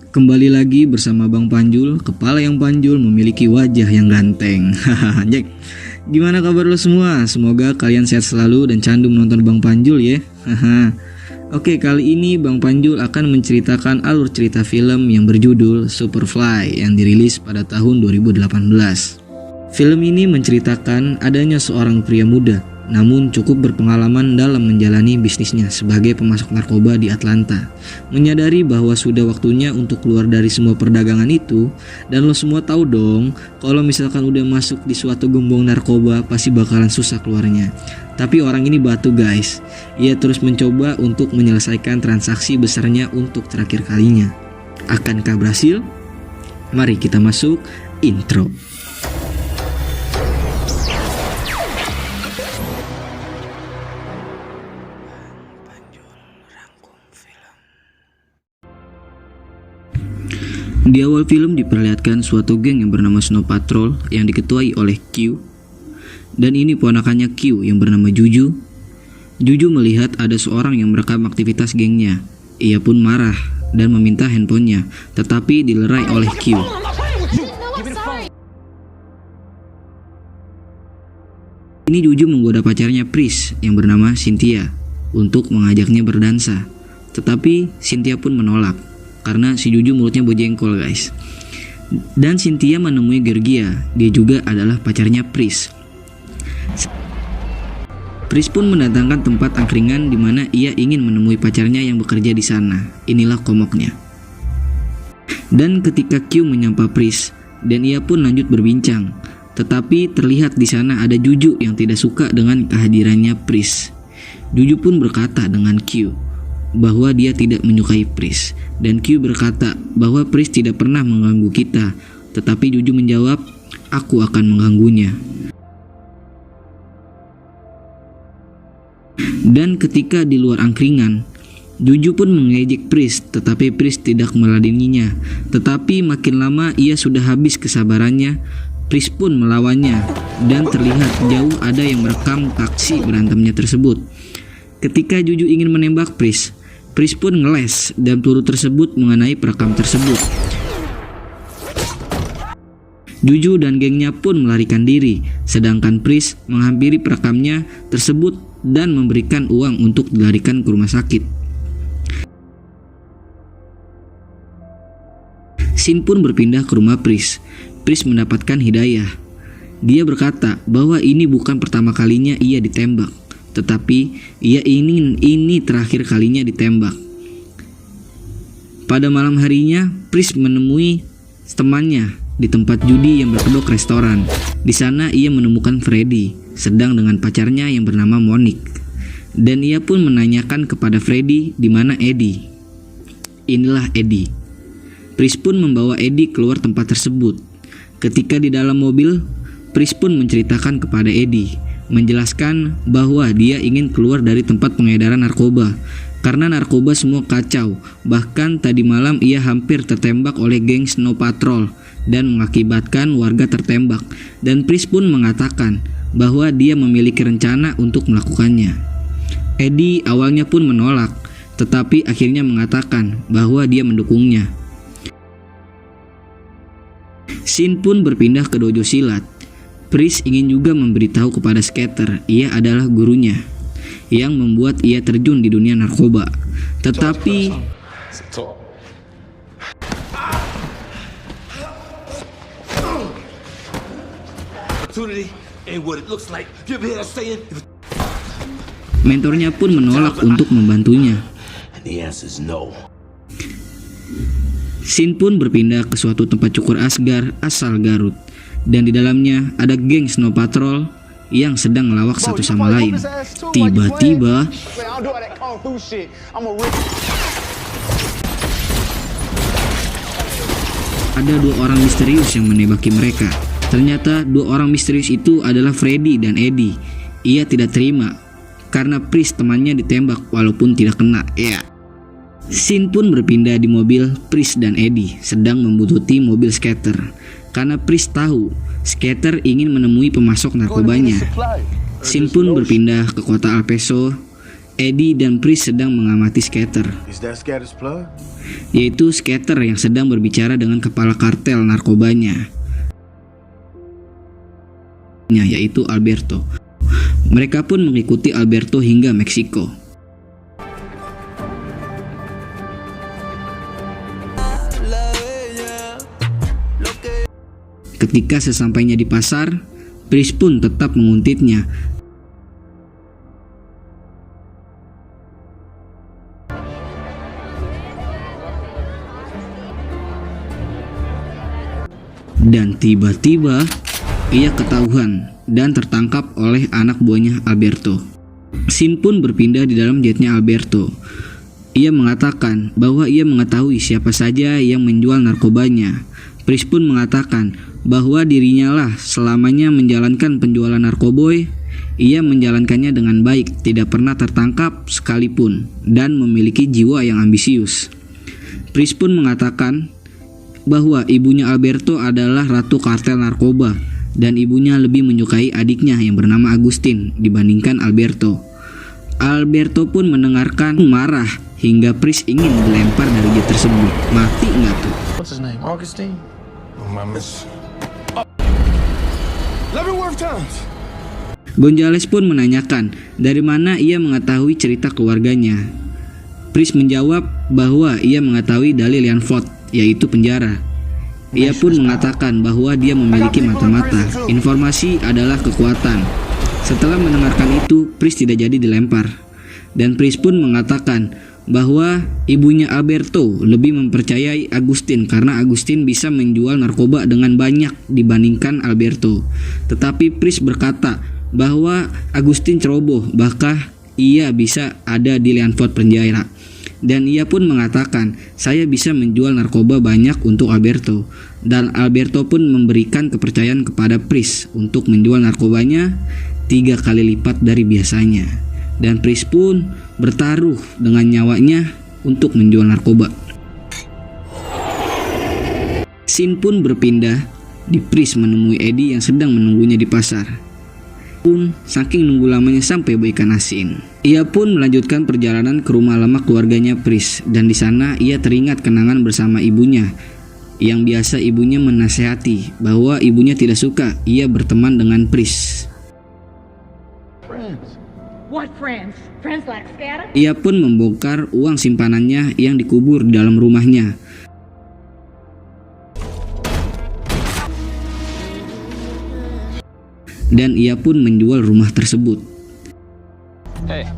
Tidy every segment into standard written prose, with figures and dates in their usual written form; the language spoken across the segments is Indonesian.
Kembali lagi bersama Bang Panjul, kepala yang panjul memiliki wajah yang ganteng. Hahaha, Jack. Gimana kabar lo semua? Semoga kalian sehat selalu dan candu menonton Bang Panjul ya. Haha. Oke, kali ini Bang Panjul akan menceritakan alur cerita film yang berjudul Superfly yang dirilis pada tahun 2018. Film ini menceritakan adanya seorang pria muda namun cukup berpengalaman dalam menjalani bisnisnya sebagai pemasok narkoba di Atlanta. Menyadari bahwa sudah waktunya untuk keluar dari semua perdagangan itu, dan lo semua tahu dong, kalau misalkan udah masuk di suatu gembong narkoba pasti bakalan susah keluarnya. Tapi orang ini batu guys, ia terus mencoba untuk menyelesaikan transaksi besarnya untuk terakhir kalinya. Akankah berhasil? Mari kita masuk intro. Di awal film diperlihatkan suatu geng yang bernama Snow Patrol yang diketuai oleh Q. Dan ini ponakannya Q yang bernama Juju. Juju melihat ada seorang yang merekam aktivitas gengnya. Ia pun marah dan meminta handphonenya, tetapi dilerai oleh Q. Ini Juju menggoda pacarnya Pris yang bernama Cynthia untuk mengajaknya berdansa. Tetapi Cynthia pun menolak karena si Juju mulutnya bojengkol guys. Dan Cynthia menemui Georgia, dia juga adalah pacarnya Pris. Pris pun mendatangkan tempat angkringan di mana ia ingin menemui pacarnya yang bekerja di sana. Inilah komoknya. Dan ketika Q menyapa Pris dan ia pun lanjut berbincang, tetapi terlihat di sana ada Juju yang tidak suka dengan kehadirannya Pris. Juju pun berkata dengan Q bahwa dia tidak menyukai Pris, dan Q berkata bahwa Pris tidak pernah mengganggu kita, tetapi Juju menjawab, aku akan mengganggunya. Dan ketika di luar angkringan, Juju pun mengejek Pris, tetapi Pris tidak meladeninya. Tetapi makin lama ia sudah habis kesabarannya, Pris pun melawannya, dan terlihat jauh ada yang merekam aksi berantemnya tersebut. Ketika Juju ingin menembak Pris pun ngeles dan peluru tersebut mengenai perekam tersebut. Juju dan gengnya pun melarikan diri, sedangkan Pris menghampiri perekamnya tersebut dan memberikan uang untuk dilarikan ke rumah sakit. Sin pun berpindah ke rumah Pris. Pris mendapatkan hidayah. Dia berkata bahwa ini bukan pertama kalinya ia ditembak, tetapi ia ingin ini terakhir kalinya ditembak. Pada malam harinya, Pris menemui temannya di tempat judi yang berkedok restoran. Di sana ia menemukan Freddy sedang dengan pacarnya yang bernama Monique. Dan ia pun menanyakan kepada Freddy di mana Eddie. Inilah Eddie. Pris pun membawa Eddie keluar tempat tersebut. Ketika di dalam mobil, Pris pun menceritakan kepada Eddie, menjelaskan bahwa dia ingin keluar dari tempat pengedaran narkoba karena narkoba semua kacau. Bahkan tadi malam ia hampir tertembak oleh geng Snow Patrol dan mengakibatkan warga tertembak. Dan Pris pun mengatakan bahwa dia memiliki rencana untuk melakukannya. Eddie awalnya pun menolak, tetapi akhirnya mengatakan bahwa dia mendukungnya. Sin pun berpindah ke dojo silat. Pris ingin juga memberitahu kepada Skater ia adalah gurunya yang membuat ia terjun di dunia narkoba. Tetapi mentornya pun menolak untuk membantunya. Sin pun berpindah ke suatu tempat cukur asgar asal Garut. Dan di dalamnya ada geng Snow Patrol yang sedang melawak satu sama lain. Tiba-tiba ada dua orang misterius yang menembaki mereka. Ternyata dua orang misterius itu adalah Freddy dan Eddie. Ia tidak terima karena Pris temannya ditembak walaupun tidak kena. Sin pun berpindah di mobil Pris dan Eddie sedang membuntuti mobil Skater. Karena Pris tahu Skater ingin menemui pemasok narkobanya. Sin pun berpindah ke kota El Paso Eddie dan Pris sedang mengamati skater, Is that Scatter's plug? yaitu skater yang sedang berbicara dengan kepala kartel narkobanya, yaitu Alberto. Mereka pun mengikuti Alberto hingga Meksiko. Ketika sesampainya di pasar, Pris pun tetap menguntitnya. Dan tiba-tiba ia ketahuan dan tertangkap oleh anak buahnya Alberto. Sin pun berpindah di dalam jetnya Alberto. Ia mengatakan bahwa ia mengetahui siapa saja yang menjual narkobanya. Pris pun mengatakan bahwa dirinya lah selamanya menjalankan penjualan narkoboy. Ia menjalankannya dengan baik, tidak pernah tertangkap sekalipun, dan memiliki jiwa yang ambisius. Pris pun mengatakan bahwa ibunya Alberto adalah ratu kartel narkoba dan ibunya lebih menyukai adiknya yang bernama Agustin dibandingkan Alberto. Alberto pun mendengarkan marah hingga Pris ingin dilempar dari jet tersebut. Mati nggak tuh? What's his name? Augustine? Oh, my miss. Leavenworth Times. Gonzales pun menanyakan dari mana ia mengetahui cerita keluarganya. Pris menjawab bahwa ia mengetahui dari Leavenworth, yaitu penjara. Ia pun mengatakan bahwa dia memiliki mata-mata. Informasi adalah kekuatan. Setelah mendengarkan itu, Pris tidak jadi dilempar. Dan Pris pun mengatakan bahwa ibunya Alberto lebih mempercayai Agustin karena Agustin bisa menjual narkoba dengan banyak dibandingkan Alberto. Tetapi Pris berkata bahwa Agustin ceroboh, bahkan ia bisa ada di Leavenworth penjara. Dan ia pun mengatakan, saya bisa menjual narkoba banyak untuk Alberto. Dan Alberto pun memberikan kepercayaan kepada Pris untuk menjual narkobanya 3 kali lipat dari biasanya. Dan Pris pun bertaruh dengan nyawanya untuk menjual narkoba. Sin pun berpindah di Pris menemui Eddie yang sedang menunggunya di pasar. Pun saking nunggu lamanya sampai baikan asin. Ia pun melanjutkan perjalanan ke rumah lama keluarganya Pris, dan di sana ia teringat kenangan bersama ibunya yang biasa ibunya menasehati bahwa ibunya tidak suka ia berteman dengan Pris. What friends? Friends like Scatter? Ia pun membongkar uang simpanannya yang dikubur di dalam rumahnya. Dan ia pun menjual rumah tersebut. Hey,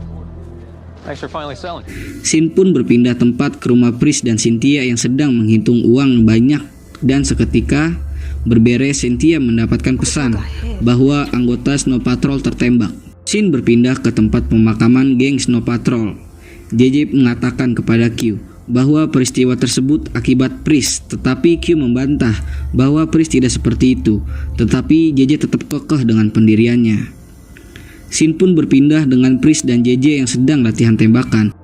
thanks for finally selling. Sin pun berpindah tempat ke rumah Pris dan Cynthia yang sedang menghitung uang banyak, dan seketika berberes Cynthia mendapatkan pesan bahwa anggota Snow Patrol tertembak. Sin berpindah ke tempat pemakaman geng Snow Patrol. JJ mengatakan kepada Q bahwa peristiwa tersebut akibat Pris, tetapi Q membantah bahwa Pris tidak seperti itu, tetapi JJ tetap kekeh dengan pendiriannya. Sin pun berpindah dengan Pris dan JJ yang sedang latihan tembakan.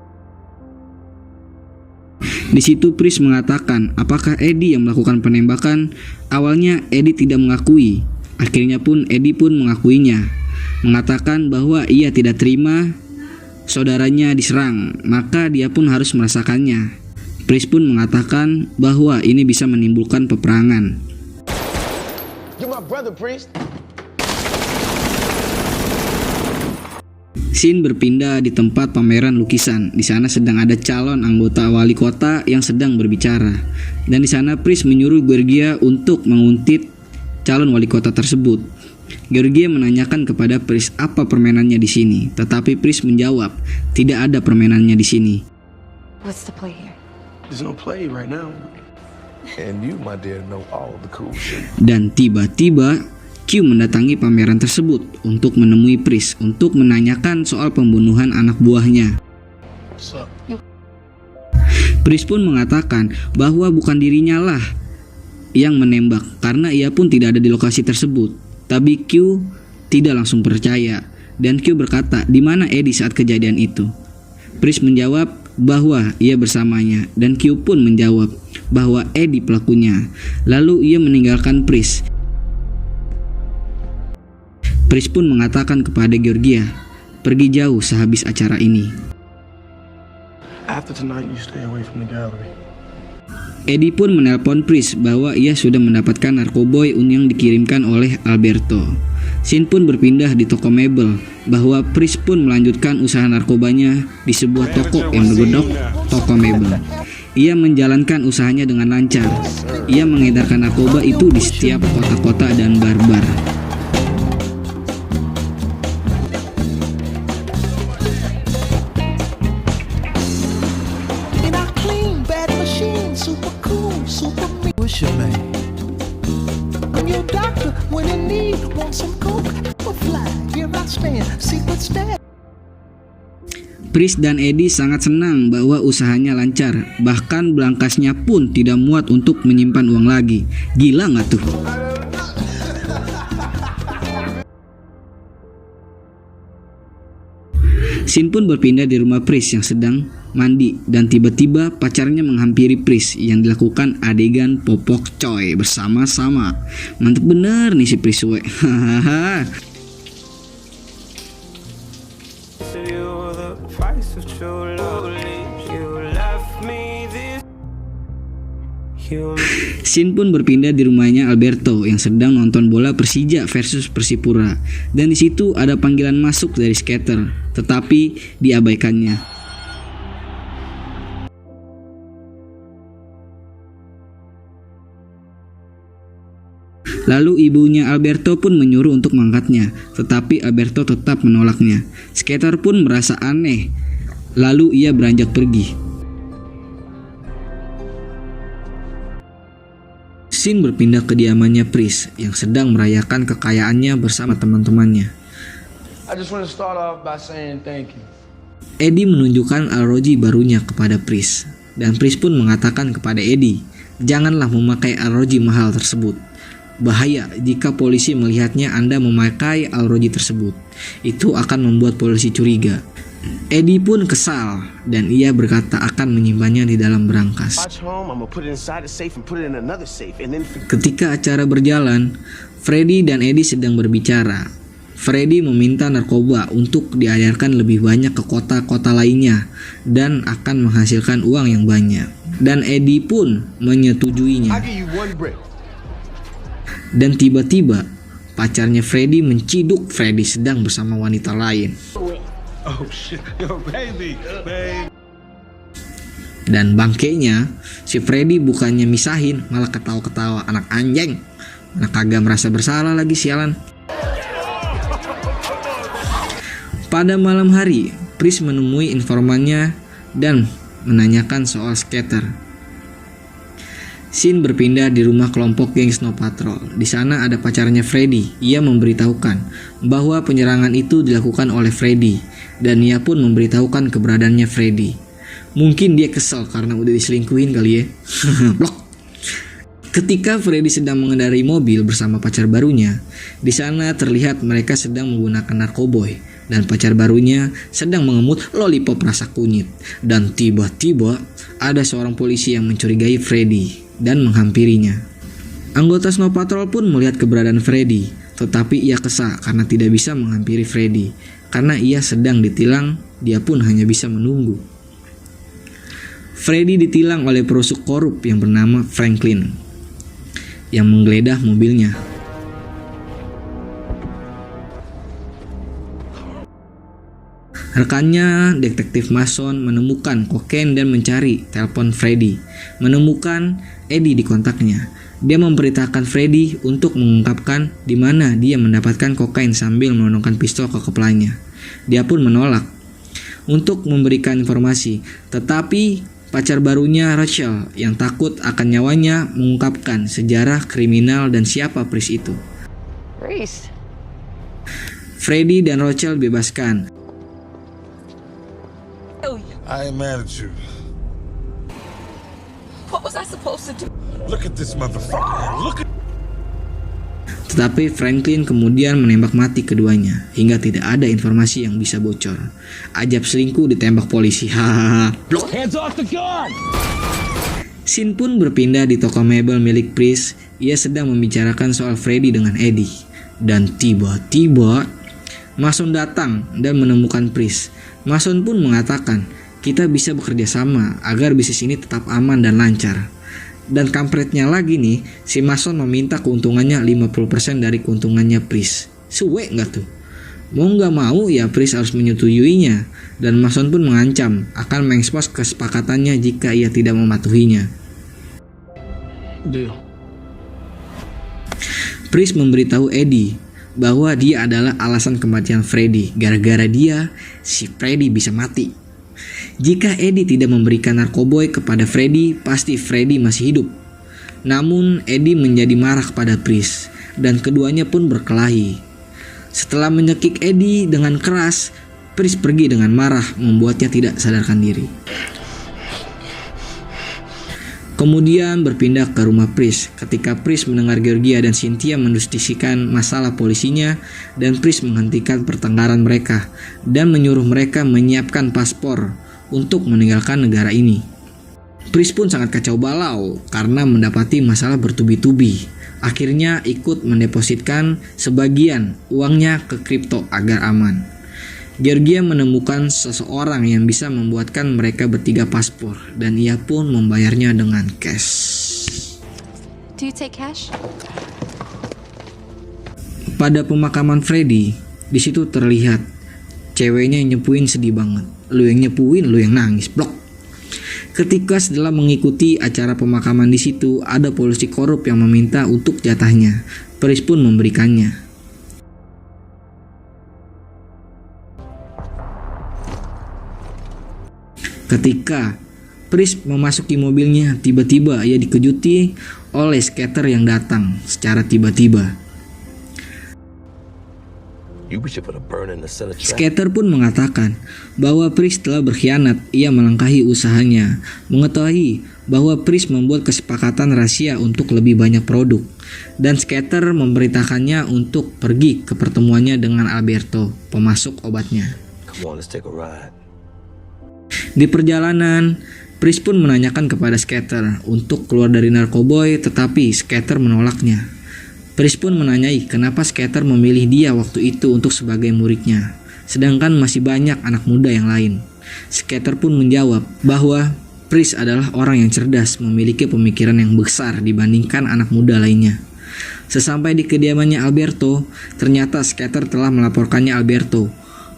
Di situ Pris mengatakan apakah Eddie yang melakukan penembakan. Awalnya Eddie tidak mengakui, akhirnya pun Eddie pun mengakuinya, mengatakan bahwa ia tidak terima saudaranya diserang, maka dia pun harus merasakannya. Pris pun mengatakan bahwa ini bisa menimbulkan peperangan. You're my brother, Priest. Sin berpindah di tempat pameran lukisan. Di sana sedang ada calon anggota wali kota yang sedang berbicara. Dan di sana Pris menyuruh Georgia untuk menguntit calon wali kota tersebut. Georgia menanyakan kepada Pris apa permainannya di sini, tetapi Pris menjawab, tidak ada permainannya di sini. What's the play here? There's no play right now. And you, my dear, know all the cool shit. Dan tiba-tiba Q mendatangi pameran tersebut untuk menemui Pris untuk menanyakan soal pembunuhan anak buahnya. What's up? Pris pun mengatakan bahwa bukan dirinya lah yang menembak karena ia pun tidak ada di lokasi tersebut. Tapi Q tidak langsung percaya, dan Q berkata, di mana Eddie saat kejadian itu? Pris menjawab bahwa ia bersamanya, dan Q pun menjawab bahwa Eddie pelakunya. Lalu ia meninggalkan Pris. Pris pun mengatakan kepada Georgia, pergi jauh sehabis acara ini. After tonight, you stay away from the gallery. Eddie pun menelpon Pris bahwa ia sudah mendapatkan narkoboy yang dikirimkan oleh Alberto. Scene pun berpindah di toko mebel bahwa Pris pun melanjutkan usaha narkobanya di sebuah toko yang bergedok toko mebel. Ia menjalankan usahanya dengan lancar. Ia mengedarkan narkoba itu di setiap kota-kota dan bar-bar. In our clean, bad machine, super cool, super me. What's your name? I'm your doctor when in need. Want some coke? Fly, here I stand, secret stand. Pris dan Eddie sangat senang bahwa usahanya lancar. Bahkan blankasnya pun tidak muat untuk menyimpan uang lagi. Gila nggak tuh? Scene pun berpindah di rumah Pris yang sedang mandi dan tiba-tiba pacarnya menghampiri Pris yang dilakukan adegan popok coy bersama-sama. Mantep bener nih si Pris we. Hahaha. Scene pun berpindah di rumahnya Alberto yang sedang nonton bola Persija versus Persipura, dan di situ ada panggilan masuk dari skater, tetapi diabaikannya. Lalu ibunya Alberto pun menyuruh untuk mengangkatnya, tetapi Alberto tetap menolaknya. Skater pun merasa aneh, lalu ia beranjak pergi. Scene berpindah ke kediamannya Pris yang sedang merayakan kekayaannya bersama teman-temannya. I just want to start off by saying thank you. Eddie menunjukkan arloji barunya kepada Pris, dan Pris pun mengatakan kepada Eddie, janganlah memakai arloji mahal tersebut. Bahaya jika polisi melihatnya Anda memakai arloji tersebut. Itu akan membuat polisi curiga. Eddie pun kesal dan ia berkata akan menyimpannya di dalam berangkas. Ketika acara berjalan, Freddy dan Eddie sedang berbicara. Freddy meminta narkoba untuk diajarkan lebih banyak ke kota-kota lainnya dan akan menghasilkan uang yang banyak. Dan Eddie pun menyetujuinya. Dan tiba-tiba pacarnya Freddy menciduk Freddy sedang bersama wanita lain. Oh shit, yo baby. Dan bangkainya, si Freddy bukannya misahin, malah ketawa-ketawa. Anak anjing, anak kagak merasa bersalah lagi sialan. Pada malam hari, Pris menemui informannya dan menanyakan soal skater. Scene berpindah di rumah kelompok geng Snow Patrol. Di sana ada pacarnya Freddy. Ia memberitahukan bahwa penyerangan itu dilakukan oleh Freddy, dan ia pun memberitahukan keberadaannya Freddy. Mungkin dia kesal karena udah diselingkuhin kali ya. Blok. Ketika Freddy sedang mengendarai mobil bersama pacar barunya, di sana terlihat mereka sedang menggunakan narkoboy dan pacar barunya sedang mengemut lollipop rasa kunyit. Dan tiba-tiba ada seorang polisi yang mencurigai Freddy dan menghampirinya. Anggota Snow Patrol pun melihat keberadaan Freddy, tetapi ia kesal karena tidak bisa menghampiri Freddy. Karena ia sedang ditilang, dia pun hanya bisa menunggu. Freddy ditilang oleh perusuk korup yang bernama Franklin yang menggeledah mobilnya. Rekannya, detektif Mason, menemukan kokain dan mencari telepon Freddy. Menemukan Eddie di kontaknya. Dia memberitakan Freddy untuk mengungkapkan di mana dia mendapatkan kokain sambil menodongkan pistol ke kepalanya. Dia pun menolak untuk memberikan informasi, tetapi pacar barunya Rachel yang takut akan nyawanya mengungkapkan sejarah kriminal dan siapa Pris itu. Reese. Freddy dan Rachel bebaskan. I ain't mad at you. What was I supposed to do? Look at this motherfucker. Look at... Tetapi Franklin kemudian menembak mati keduanya hingga tidak ada informasi yang bisa bocor. Ajab selingkuh ditembak polisi. Hahaha. Hands off the gun! Scene pun berpindah di toko mebel milik Pris. Ia sedang membicarakan soal Freddy dengan Eddie. Dan tiba-tiba Mason datang dan menemukan Pris. Mason pun mengatakan, kita bisa bekerja sama agar bisnis ini tetap aman dan lancar. Dan kampretnya lagi nih, si Mason meminta keuntungannya 50% dari keuntungannya Pris. Suwe nggak tuh? Mau nggak mau ya Pris harus menyetujuinya. Dan Mason pun mengancam akan mengekspos kesepakatannya jika ia tidak mematuhinya. Deal. Pris memberitahu Eddie bahwa dia adalah alasan kematian Freddy. Gara-gara dia, si Freddy bisa mati. Jika Eddie tidak memberikan narkoboy kepada Freddy, pasti Freddy masih hidup. Namun Eddie menjadi marah kepada Pris dan keduanya pun berkelahi. Setelah menyekik Eddie dengan keras, Pris pergi dengan marah membuatnya tidak sadarkan diri. Kemudian berpindah ke rumah Pris ketika Pris mendengar Georgia dan Cynthia mendiskusikan masalah polisinya, dan Pris menghentikan pertengkaran mereka dan menyuruh mereka menyiapkan paspor untuk meninggalkan negara ini. Pris pun sangat kacau balau karena mendapati masalah bertubi-tubi. Akhirnya ikut mendepositkan sebagian uangnya ke kripto agar aman. Georgia menemukan seseorang yang bisa membuatkan mereka bertiga paspor dan ia pun membayarnya dengan cash. Do you take cash? Pada pemakaman Freddy, di situ terlihat ceweknya yang nyepuin sedih banget. Lu yang nyepuin, lu yang nangis, blok. Ketika setelah mengikuti acara pemakaman di situ, ada polisi korup yang meminta untuk jatahnya. Pris pun memberikannya. Ketika Pris memasuki mobilnya, tiba-tiba ia dikejuti oleh skater yang datang secara tiba-tiba. You should put a burn in the center track. Skater pun mengatakan bahwa Pris telah berkhianat. Ia melangkahi usahanya, mengetahui bahwa Pris membuat kesepakatan rahasia untuk lebih banyak produk, dan Skater memberitakannya untuk pergi ke pertemuannya dengan Alberto, pemasok obatnya. Come on, let's take a ride. Di perjalanan, Pris pun menanyakan kepada Skater untuk keluar dari narkoboy, tetapi Skater menolaknya. Pris pun menanyai kenapa Skater memilih dia waktu itu untuk sebagai muridnya, sedangkan masih banyak anak muda yang lain. Skater pun menjawab bahwa Pris adalah orang yang cerdas, memiliki pemikiran yang besar dibandingkan anak muda lainnya. Sesampai di kediamannya Alberto, ternyata Skater telah melaporkannya Alberto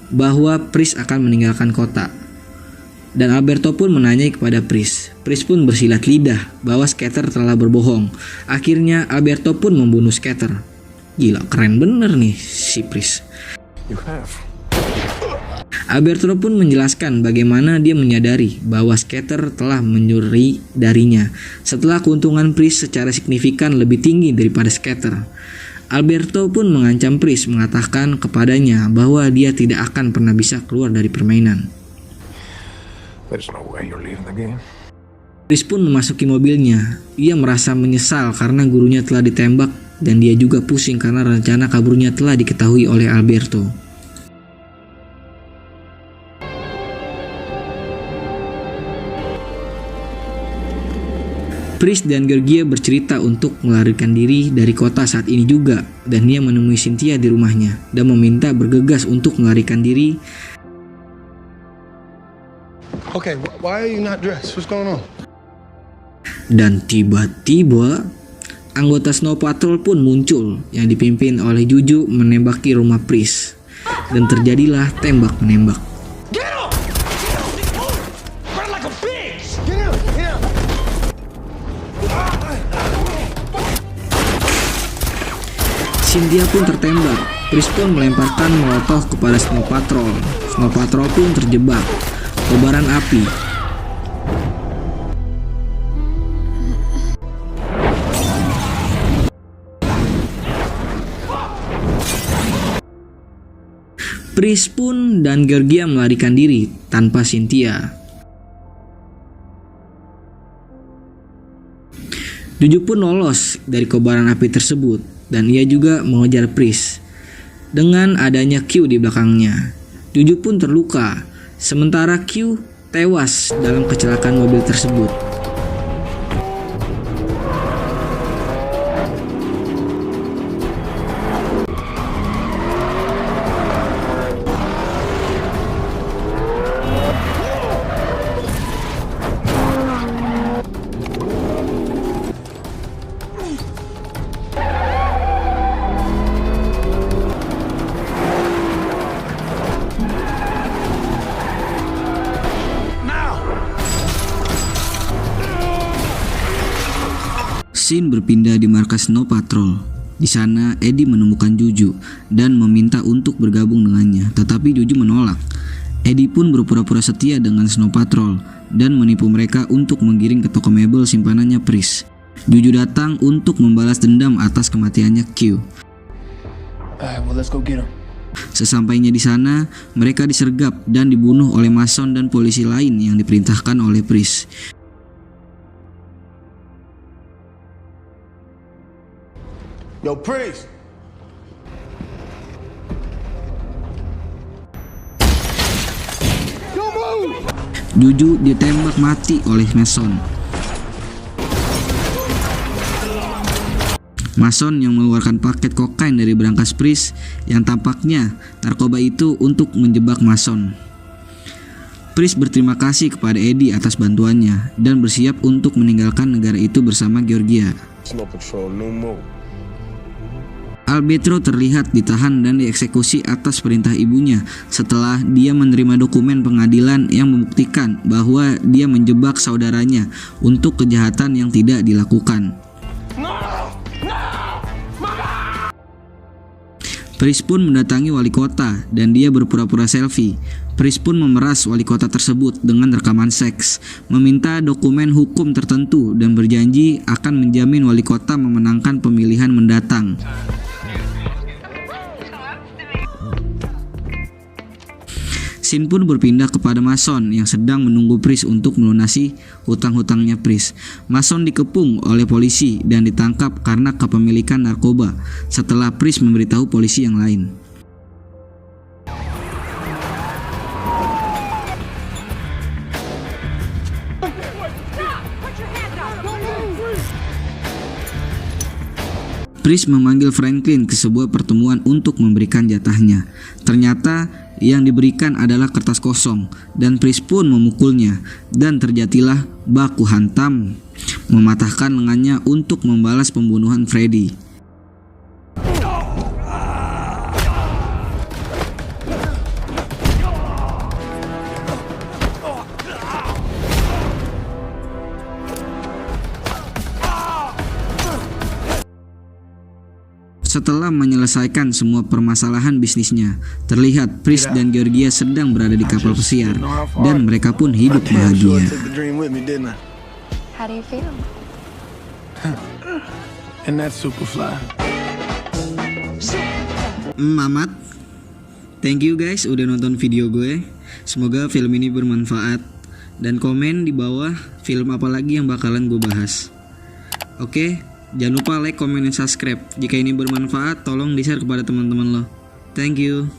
bahwa Pris akan meninggalkan kota. Dan Alberto pun menanyai kepada Pris. Pris pun bersilat lidah bahwa Skater telah berbohong. Akhirnya Alberto pun membunuh Skater. Gila, keren bener nih si Pris. You have. Alberto pun menjelaskan bagaimana dia menyadari bahwa Skater telah mencuri darinya setelah keuntungan Pris secara signifikan lebih tinggi daripada Skater. Alberto pun mengancam Pris, mengatakan kepadanya bahwa dia tidak akan pernah bisa keluar dari permainan. There's no way you're leaving the game. Pris pun memasuki mobilnya. Ia merasa menyesal karena gurunya telah ditembak dan dia juga pusing karena rencana kaburnya telah diketahui oleh Alberto. Pris dan Georgia bercerita untuk melarikan diri dari kota saat ini juga, dan dia menemui Cynthia di rumahnya dan meminta bergegas untuk melarikan diri. Okay, why are you not dressed? What's going on? Dan tiba-tiba anggota Snow Patrol pun muncul yang dipimpin oleh Juju menembaki rumah Pris, dan terjadilah tembak-menembak. Get him! Run like a bitch! Get him! Get him! Cynthia pun tertembak. Pris pun melemparkan molotov kepada Snow Patrol. Snow Patrol pun terjebak. Kobaran api. Pris pun dan Georgia melarikan diri tanpa Cynthia. Juju pun lolos dari kobaran api tersebut dan ia juga mengejar Pris. Dengan adanya Q di belakangnya, Juju pun terluka. Sementara Q tewas dalam kecelakaan mobil tersebut. Scene berpindah di markas Snow Patrol. Di sana, Eddie menemukan Juju dan meminta untuk bergabung dengannya, tetapi Juju menolak. Eddie pun berpura-pura setia dengan Snow Patrol dan menipu mereka untuk menggiring ke toko mebel simpanannya Pris. Juju datang untuk membalas dendam atas kematiannya Q. Alright, well, let's go get him. Sesampainya di sana, mereka disergap dan dibunuh oleh Mason dan polisi lain yang diperintahkan oleh Pris. Yo, Priest. Juju ditembak mati oleh Mason. Mason yang mengeluarkan paket kokain dari berangkas Priest yang tampaknya narkoba itu untuk menjebak Mason. Priest berterima kasih kepada Eddie atas bantuannya dan bersiap untuk meninggalkan negara itu bersama Georgia. Snow Patrol, no more. Alberto terlihat ditahan dan dieksekusi atas perintah ibunya setelah dia menerima dokumen pengadilan yang membuktikan bahwa dia menjebak saudaranya untuk kejahatan yang tidak dilakukan. Priest pun mendatangi wali kota dan dia berpura-pura selfie. Priest pun memeras wali kota tersebut dengan rekaman seks, meminta dokumen hukum tertentu dan berjanji akan menjamin wali kota memenangkan pemilihan mendatang. Scene pun berpindah kepada Mason yang sedang menunggu Priest untuk melunasi hutang-hutangnya Priest. Mason dikepung oleh polisi dan ditangkap karena kepemilikan narkoba setelah Priest memberitahu polisi yang lain. Priest memanggil Franklin ke sebuah pertemuan untuk memberikan jatahnya. Ternyata yang diberikan adalah kertas kosong dan Priest pun memukulnya dan terjadilah baku hantam, mematahkan lengannya untuk membalas pembunuhan Freddy. Setelah menyelesaikan semua permasalahan bisnisnya, terlihat Priest dan Georgia sedang berada di kapal pesiar dan mereka pun hidup bahagia. Took the dream with me, didn't I? How do you feel? And that's Superfly. Mamat, thank you guys udah nonton video gue. Semoga film ini bermanfaat dan komen di bawah film apa lagi yang bakalan gue bahas. Oke, jangan lupa like, komen, dan subscribe. Jika ini bermanfaat, tolong di-share kepada teman-teman lo. Thank you.